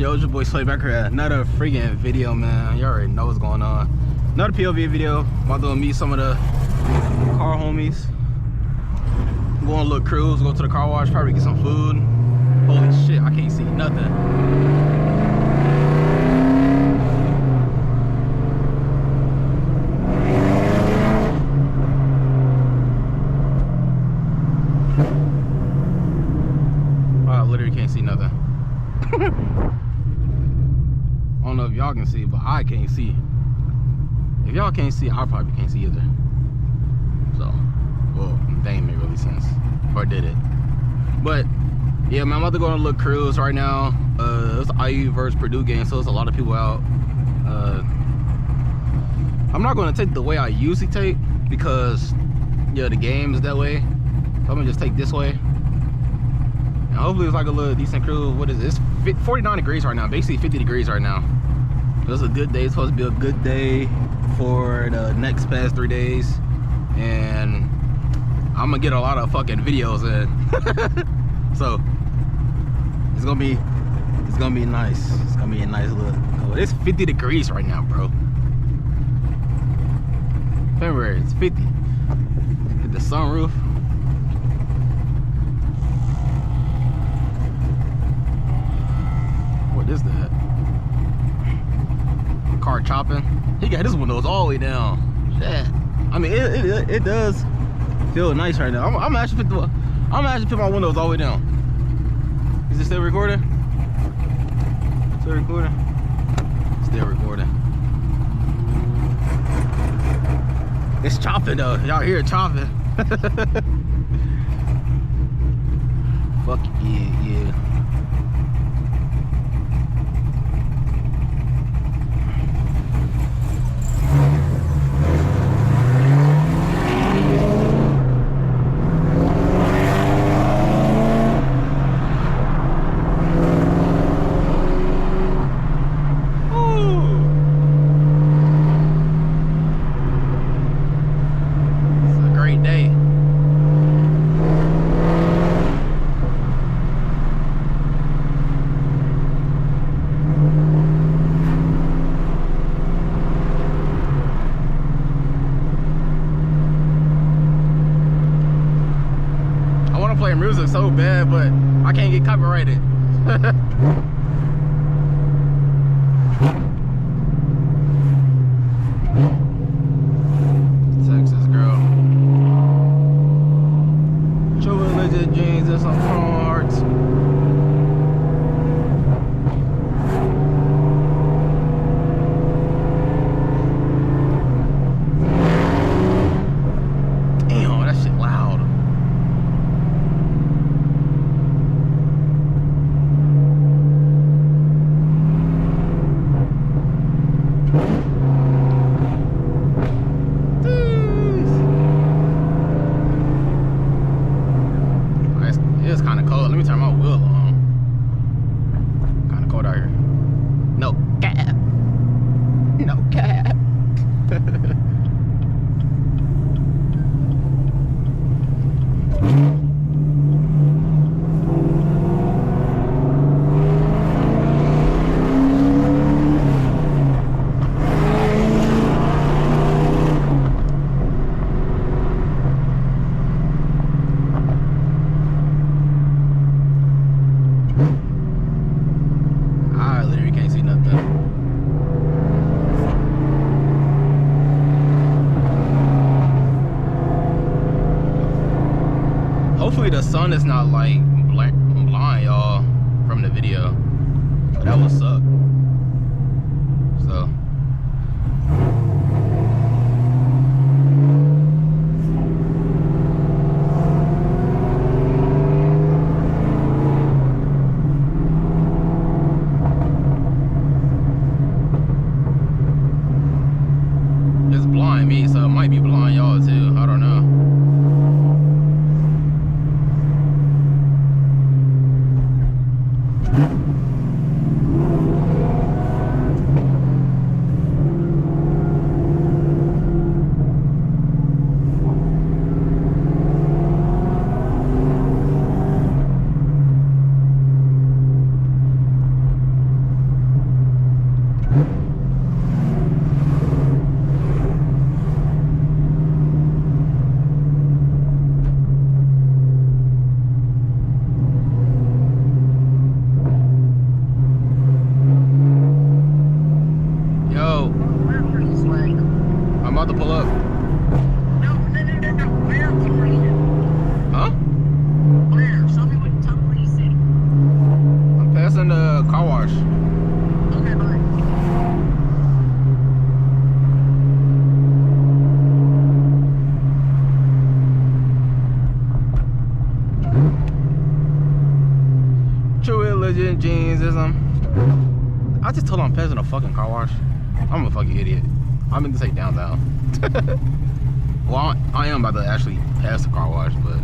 yo, it's your boy Slay back here at another freaking video, man. You already know what's going on. Another POV video. About to meet some of the car homies. I'm going to look cruise, go to the car wash, probably get some food. Holy shit, I can't see nothing. I literally can't see nothing. I don't know if y'all can see, but I can't see. If y'all can't see, I probably can't see either. So, well, that ain't make really sense. Or did it? But yeah, man, I'm about to go on a little cruise right now. It's the IU versus Purdue game, so there's a lot of people out. I'm not going to take the way I usually take because yeah, the game is that way. So I'm gonna just take this way. And hopefully it's like a little decent cruise. What is it? It's 49 degrees right now, basically 50 degrees right now. It's a good day. It's supposed to be a good day for the next past 3 days, and I'm gonna get a lot of fucking videos in. So it's gonna be nice. It's gonna be a nice look. Oh, it's 50 degrees right now, bro. February, it's 50. Hit the sunroof. What is that? Car chopping. He got his windows all the way down. Shit. I mean, it does feel nice right now. I'm actually put my windows all the way down. Is it still recording? Still recording? Still recording. It's chopping though. Y'all hear it chopping. Fuck yeah, yeah. Play music so bad, but I can't get copyrighted. Texas girl. True religion jeans and some chrome hearts. Damn, that shit loud. It's kind of cold. Let me turn my wheel on. Kind of cold out here. No cap. No cap. Hopefully the sun is not like blind y'all from the video. That would suck. So it's blind me, so it might be blind y'all too. I don't know. wash. Okay, bye. True religion, jeans, is I just told him I'm passing a fucking car wash. I'm a fucking idiot. I meant to say downtown. Well, I am about to actually pass the car wash, but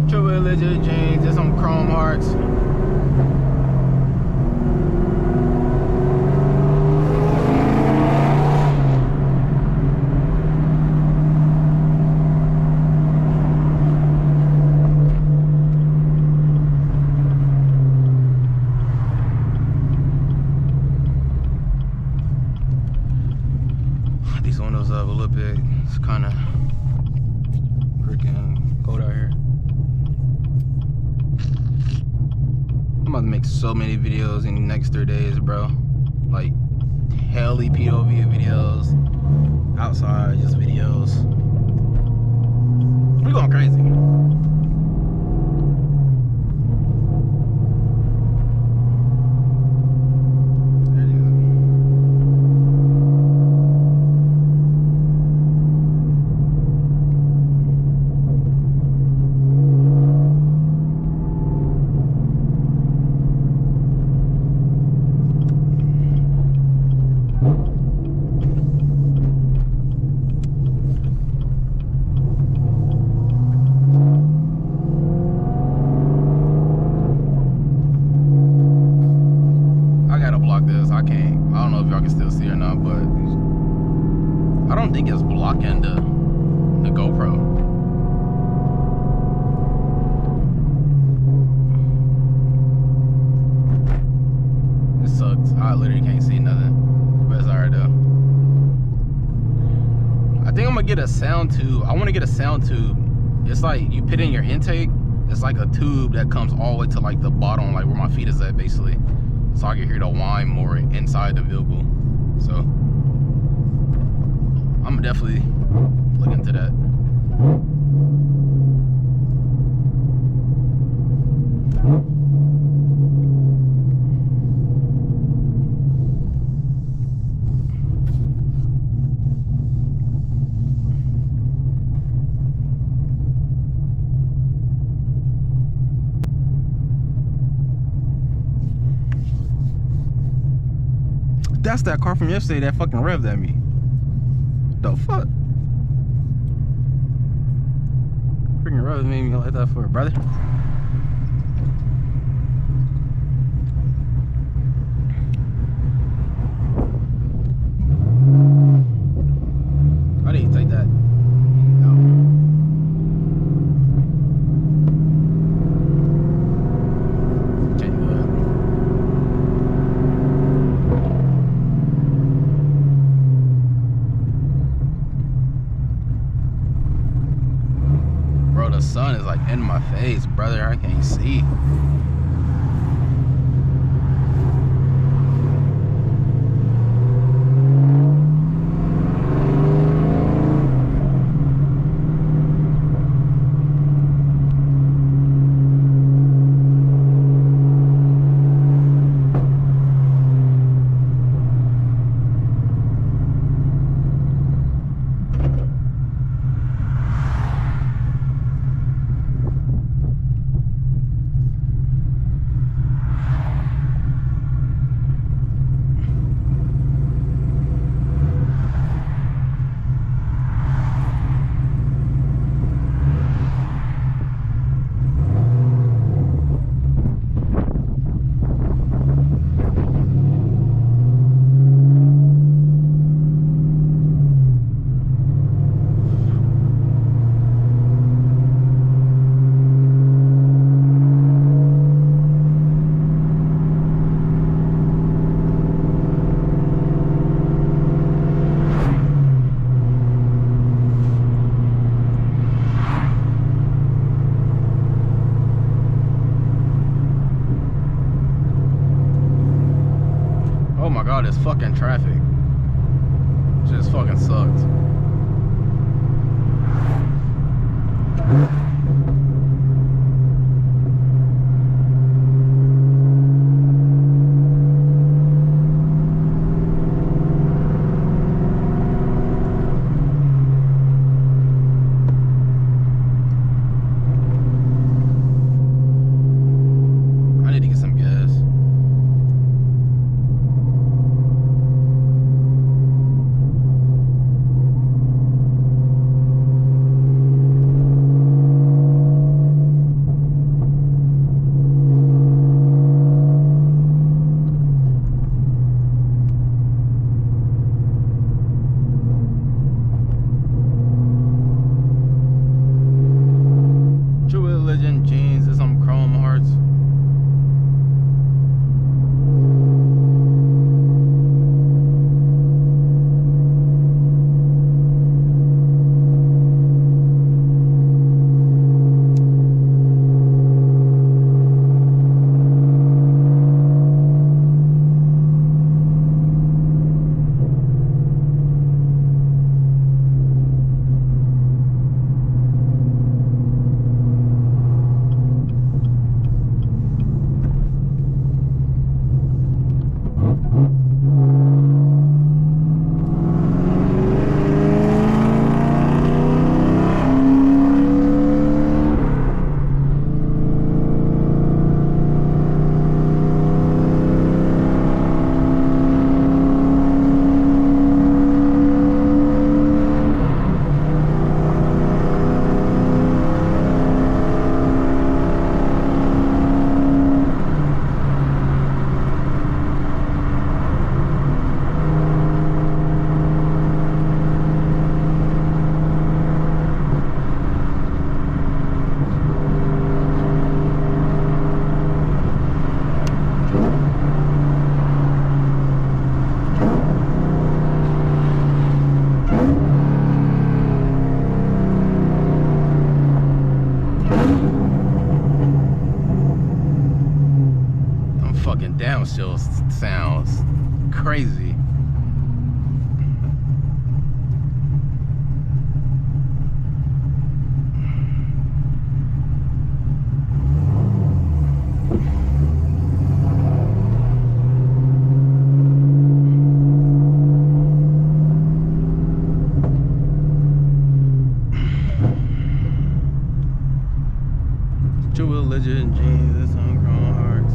True religion, jeans, there's some chrome hearts. These windows up a little bit. It's kind of freaking cold out here. I'm about to make so many videos in the next 3 days, bro. Like heli POV videos, outside just videos. We're going crazy. I can't. I don't know if y'all can still see or not, but I don't think it's blocking the GoPro. It sucks. I literally can't see nothing. But it's alright though. I think I'm gonna get a sound tube. I want to get a sound tube. It's like you put in your intake. It's like a tube that comes all the way to like the bottom, like where my feet is at, basically. So I can hear the whine more inside the vehicle. So I'm definitely look into that. That's that car from yesterday that fucking revved at me. The fuck? Freaking revved made me like that for it, brother. I need to take that. The sun is like in my face, brother. I can't see. Oh my god, it's fucking traffic. fucking sucked. I need to get some gas. True Religion jeans and some chrome hearts. Fucking downshift sounds crazy. True Religion jeans and some chrome hearts.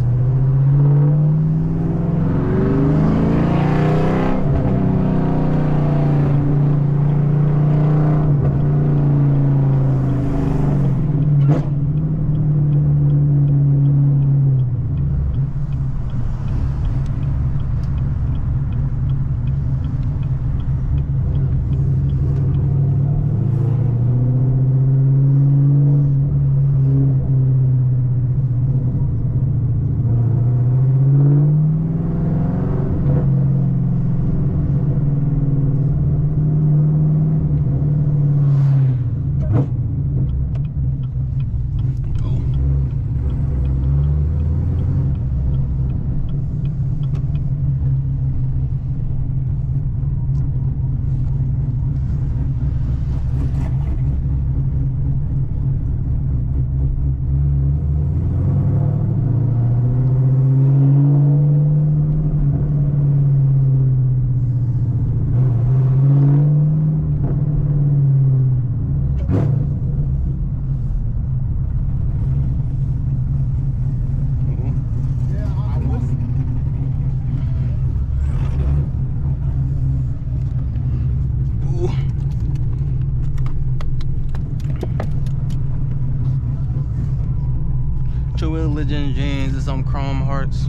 True Religion jeans and some chrome hearts.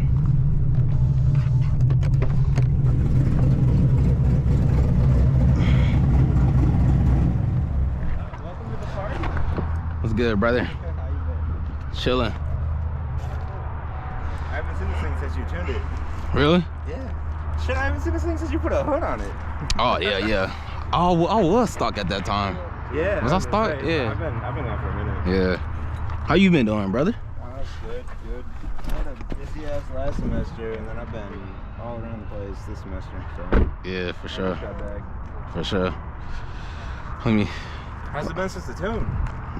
Welcome to the party. What's good, brother? How you been? Chilling. I haven't seen this thing since you tuned it. Really? Yeah. Shit, I haven't seen this thing since you put a hood on it. Oh yeah, yeah. I was stuck at that time. Yeah. Was I stuck? Yeah. I've been gone for a minute. Yeah. How you been doing, brother? Good. I had a busy ass last semester, and then I've been all around the place this semester. So Yeah, for I sure. just got back. For sure. Let me. How's it been since the tune?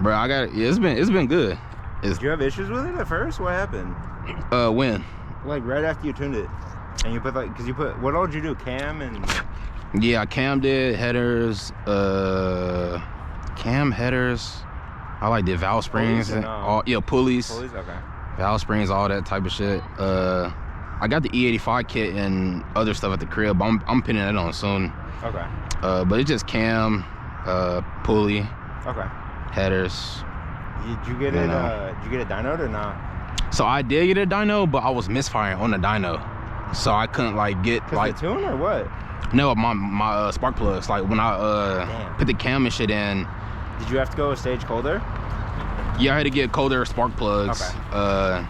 Bro, I got it. Yeah, it's been good. Did you have issues with it at first? What happened? When? Like right after you tuned it, and you put like, cause you put what all did you do? Cam and. Yeah, I cammed it, headers, cam headers. I like did valve springs, Pulleys and, all, yeah, pulleys, Okay. valve springs, all that type of shit. I got the E85 kit and other stuff at the crib. I'm pinning that on soon. Okay. But it's just cam, pulley, Okay. headers. Did you get it? Did you get it dynoed or not? So I did get a dyno, but I was misfiring on the dyno, so I couldn't like get like the tune or what? no my spark plugs. Like when I Damn. put the cam and shit in. Did you have to go a stage colder? Yeah, I had to get colder spark plugs. Okay.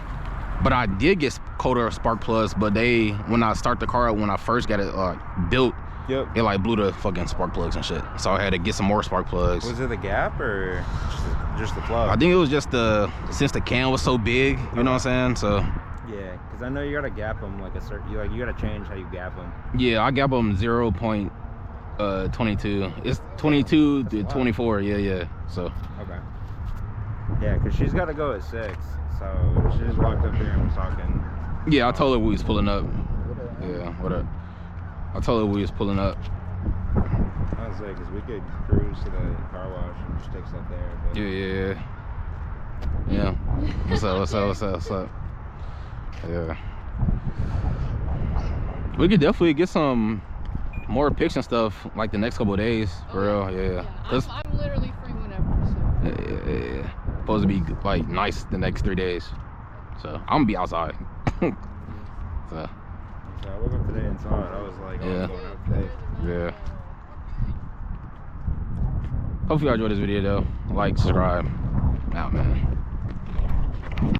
But I did get colder spark plugs, but they, when I start the car up, when I first got it built, Yep. it like blew the fucking spark plugs and shit. So I had to get some more spark plugs. Was it the gap or just the plug? I think it was just since the can was so big, you know what I'm saying? So Yeah, because I know you gotta gap them like a certain. You gotta change how you gap them. yeah, I gap them 0.22. It's 22 to 24. Yeah. So Okay. Yeah, because she's got to go at 6, so she just walked up here and was talking. yeah, I told her we was pulling up. Yeah, what up? I told her we was pulling up. I was like, because we could cruise to the car wash and just take stuff there. But Yeah. What's up? Yeah. We could definitely get some more pics and stuff like the next couple of days, for real. Yeah. I'm literally free whenever. So. Yeah. Supposed to be like nice the next 3 days, so I'm gonna be outside. So I woke up today and saw it. I was like, oh, Yeah. I'm going out today. yeah. Hopefully y'all enjoyed this video though. Like, subscribe. Out, man.